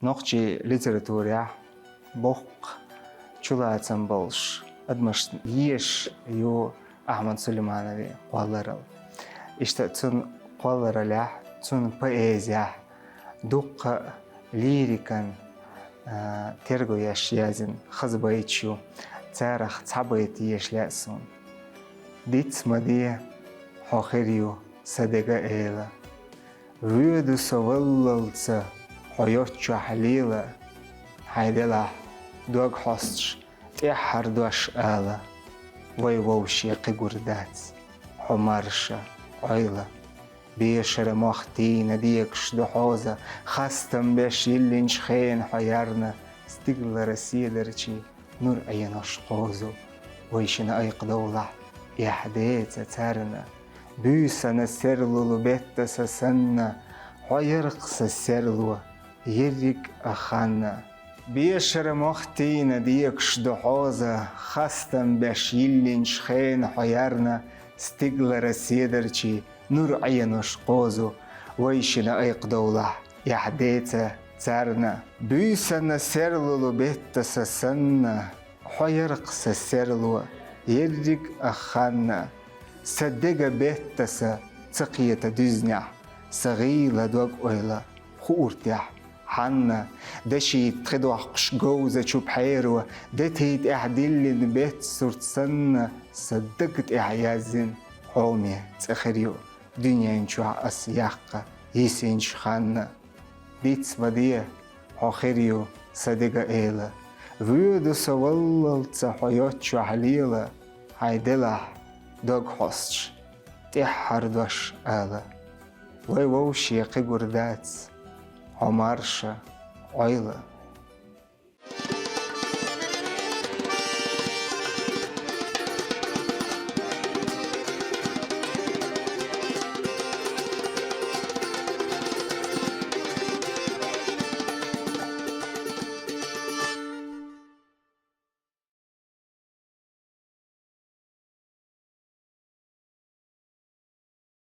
نقطة ليتراتوريا بوق شلاتن بولش أدمش يش يو أحمد سليمانوي قولرل إشتا تون قولرل تون بويزيا دوق ليريكن ترغو يش يازن خزبايتشو تارخ تعبيت يش لأسون ديت مدي حاخريو صدقة إيلا ويدو سواللت حيوتشو حليلة هيدلا دوغ حوستش إحر دوش آلا ويووشي قيقوردات حمارشا عيلة بيشر مختين ديكش دحوزة خستم بيش يلينش خين حيارنا ستيقل رسيلرشي نور أيناش قوزو ويشن أيق دولة يحديت تارنا بيسنا سرلو بيت سسنا حيرقس سرلو يريك أخانا بيشر مختين ديكش دحوزة خستم بيش يلينش خين حيارنا ستيقل رسيلرشي نور عينوش قوزو ويشنا أيق دولة يحديت تارنا بيسنا سرلو بيت سسنا حيرقس سرلو يريك أخانا صدق بيتسا تقية دزنيا صغيلة دوغ أويلا خورتيح حنا دشي تخدوح قش جوزة شو بحيرو دتيت احدلن بيت صورت سنة صدقت احيازن حومي تخريو دنيا انشوع اسياقة يسينش خانا ديت بديه حاخريو صدقة ايلا ويدو سوالل تحيوتشو حليلة هيدلا دوغ حوستش تحر دوش آلا ويووشي قيقوردات عمارشا عيلة